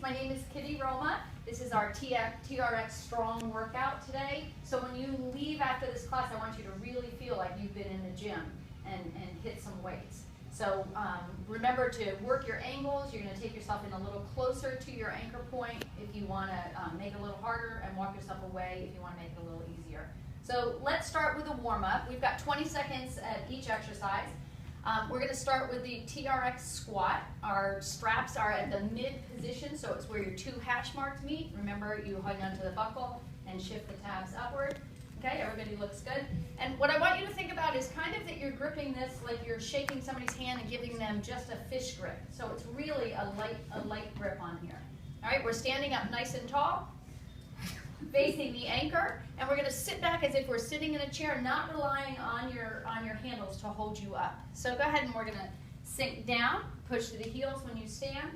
ladies. My name is Kitty Roma. This is our TRX strong workout today. So when you leave after this class, I want you to really feel like you've been in the gym and hit some weights. So remember to work your angles. You're going to take yourself in a little closer to your anchor point if you want to make it a little harder, and walk yourself away if you want to make it a little easier. So let's start with a warm-up. We've got 20 seconds at each exercise. We're going to start with the TRX squat. Our straps are at the mid position, so it's where your two hash marks meet. Remember, you hang onto the buckle and shift the tabs upward. Okay, everybody looks good. And what I want you to think about is kind of that you're gripping this like you're shaking somebody's hand and giving them just a fish grip. So it's really a light grip on here. All right, we're standing up nice and tall, facing the anchor, and we're going to sit back as if we're sitting in a chair, not relying on your handles to hold you up. So go ahead and we're going to sink down, push to the heels when you stand.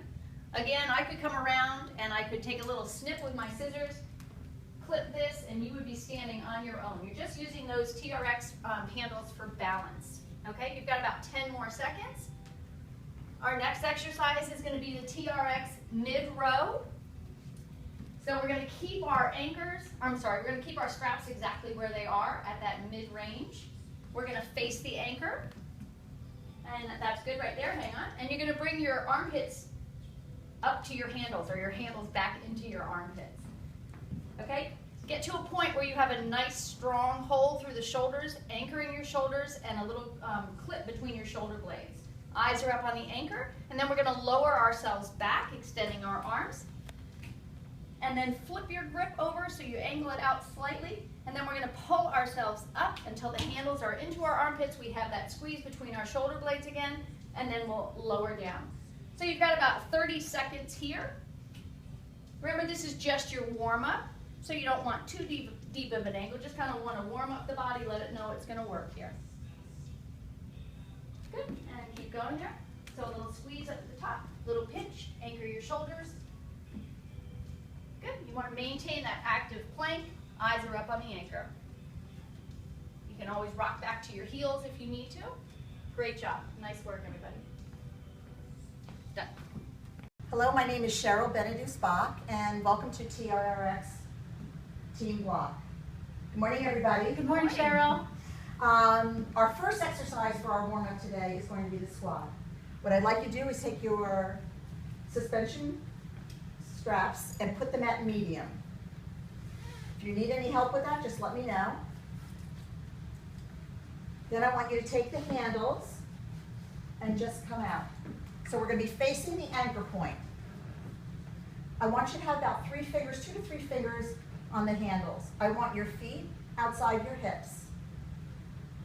Again, I could come around and I could take a little snip with my scissors, clip this, and you would be standing on your own. You're just using those TRX handles for balance. Okay, you've got about 10 more seconds. Our next exercise is going to be the TRX mid-row. So we're going to keep our we're going to keep our straps exactly where they are at that mid-range. We're going to face the anchor, and that's good right there, hang on. And you're going to bring your armpits up to your handles, or your handles back into your armpits. Okay? Get to a point where you have a nice strong hold through the shoulders, anchoring your shoulders, and a little clip between your shoulder blades. Eyes are up on the anchor, and then we're going to lower ourselves back, extending our arms. And then flip your grip over so you angle it out slightly. And then we're going to pull ourselves up until the handles are into our armpits. We have that squeeze between our shoulder blades again, and then we'll lower down. So you've got about 30 seconds here. Remember, this is just your warm-up, so you don't want too deep of an angle. Just kind of want to warm up the body, let it know it's going to work here. Good, and keep going here. So a little squeeze up at the top, little pinch, anchor your shoulders. Good. You want to maintain that active plank. Eyes are up on the anchor. You can always rock back to your heels if you need to. Great job. Nice work, everybody. Done. Hello, my name is Cheryl Benedus-Bach, and welcome to TRX Team Block. Good morning, everybody. Good morning, Cheryl. Our first exercise for our warm-up today is going to be the squat. What I'd like you to do is take your suspension straps and put them at medium. If you need any help with that, just let me know. Then I want you to take the handles and just come out. So we're going to be facing the anchor point. I want you to have about 2 to 3 fingers on the handles. I want your feet outside your hips.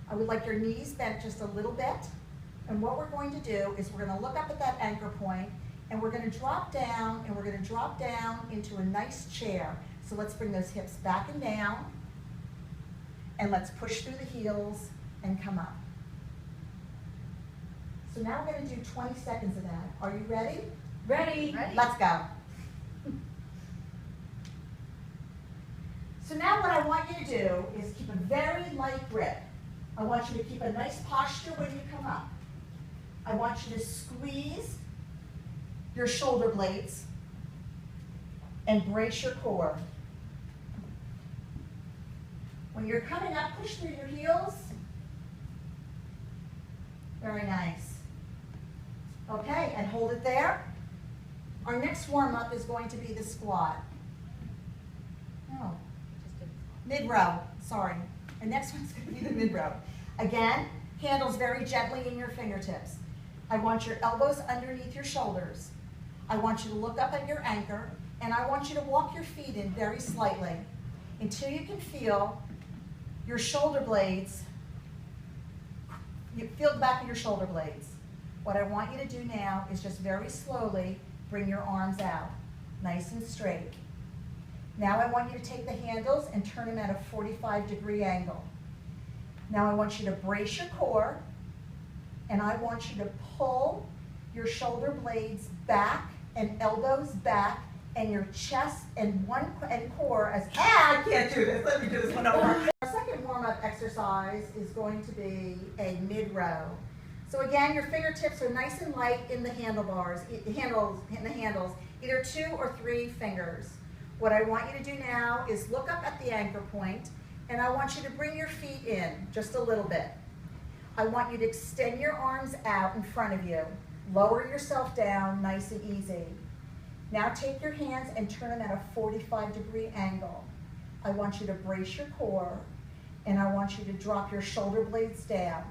I would like your knees bent just a little bit. And what we're going to do is we're going to look up at that anchor point, and we're going to drop down, and we're going to drop down into a nice chair. So let's bring those hips back and down, and let's push through the heels and come up. So now we're going to do 20 seconds of that. Are you ready? Ready. Let's go. So now what I want you to do is keep a very light grip. I want you to keep a nice posture when you come up. I want you to squeeze your shoulder blades and brace your core. When you're coming up, push through your heels. Very nice. Okay, and hold it there. Our next warm-up is going to be the squat. No, mid-row, sorry. Our next one's going to be the mid-row. Again, handles very gently in your fingertips. I want your elbows underneath your shoulders. I want you to look up at your anchor, and I want you to walk your feet in very slightly until you can feel your shoulder blades. You feel the back of your shoulder blades. What I want you to do now is just very slowly bring your arms out, nice and straight. Now I want you to take the handles and turn them at a 45-degree angle. Now I want you to brace your core, and I want you to pull your shoulder blades back and elbows back, and your chest and core as, I can't do this, let me do this one over. Our second warm-up exercise is going to be a mid-row. So again, your fingertips are nice and light in the handles, either 2 or 3 fingers. What I want you to do now is look up at the anchor point, and I want you to bring your feet in just a little bit. I want you to extend your arms out in front of you. Lower yourself down, nice and easy. Now take your hands and turn them at a 45-degree angle. I want you to brace your core, and I want you to drop your shoulder blades down.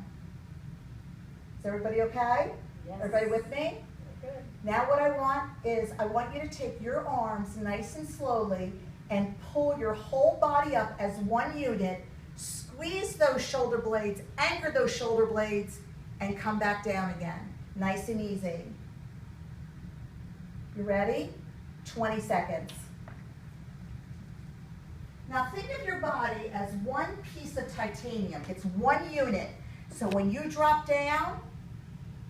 Is everybody okay? Yes. Everybody with me? Good. Now what I want is I want you to take your arms nice and slowly and pull your whole body up as one unit. Squeeze those shoulder blades, anchor those shoulder blades, and come back down again. Nice and easy. You ready? 20 seconds. Now think of your body as one piece of titanium. It's one unit. So when you drop down,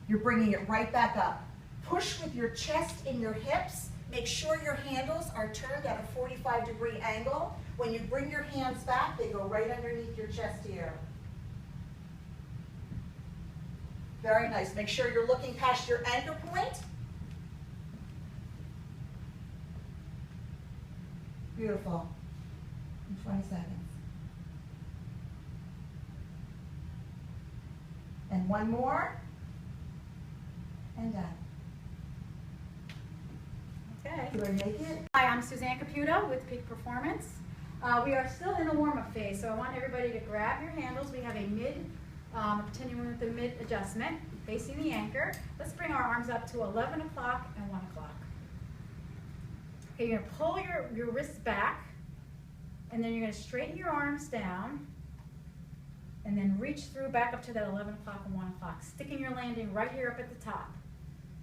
you're bringing it right back up. Push with your chest and your hips. Make sure your handles are turned at a 45-degree angle. When you bring your hands back, they go right underneath your chest here. Very nice. Make sure you're looking past your anchor point. Beautiful. In 20 seconds. And one more. And done. Okay. Do I make it? Hi, I'm Suzanne Caputo with Peak Performance. We are still in the warm-up phase, so I want everybody to grab your handles. We have a continuing with the mid adjustment, facing the anchor. Let's bring our arms up to 11 o'clock and 1 o'clock. Okay, you're gonna pull your wrists back, and then you're gonna straighten your arms down, and then reach through back up to that 11 o'clock and 1 o'clock, sticking your landing right here up at the top.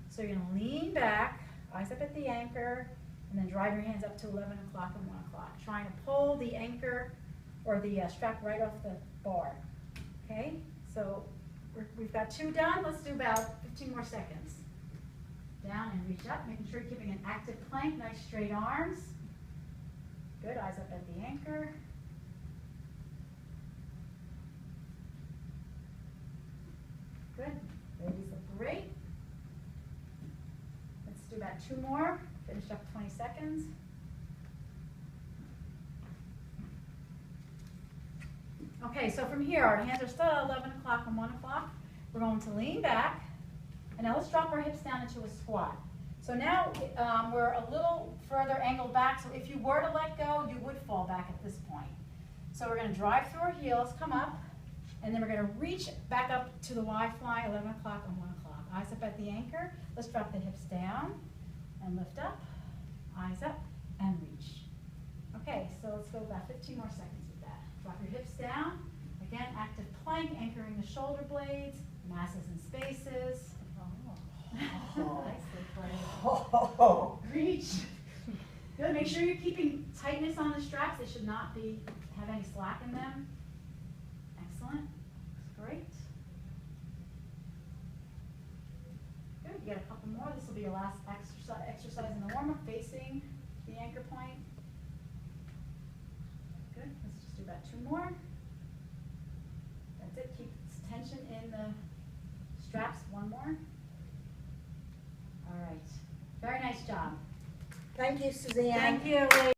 So you're gonna lean back, eyes up at the anchor, and then drive your hands up to 11 o'clock and 1 o'clock, trying to pull the anchor or the strap right off the bar. Okay, so we've got 2 done. Let's do about 15 more seconds. Down and reach up, making sure you're keeping an active plank, nice straight arms. Good, eyes up at the anchor. Good, ladies look great. Let's do about 2 more, finish up 20 seconds. Okay, so from here, our hands are still at 11 o'clock and 1 o'clock. We're going to lean back, and now let's drop our hips down into a squat. So now we're a little further angled back, so if you were to let go, you would fall back at this point. So we're going to drive through our heels, come up, and then we're going to reach back up to the Y-fly, 11 o'clock and 1 o'clock. Eyes up at the anchor. Let's drop the hips down and lift up, eyes up, and reach. Okay, so let's go about 15 more seconds with that. Drop your hips down. Again, active plank, anchoring the shoulder blades, masses and spaces. Nicely played. Reach. Good. Make sure you're keeping tightness on the straps. They should not have any slack in them. Excellent. Great. Good. You got a couple more. This will be your last exercise in the warm-up, facing the anchor point. Good. Let's just do about 2 more. That's it. Keep tension in the straps. 1 more. All right. Very nice job. Thank you, Suzanne. Thank you, ladies.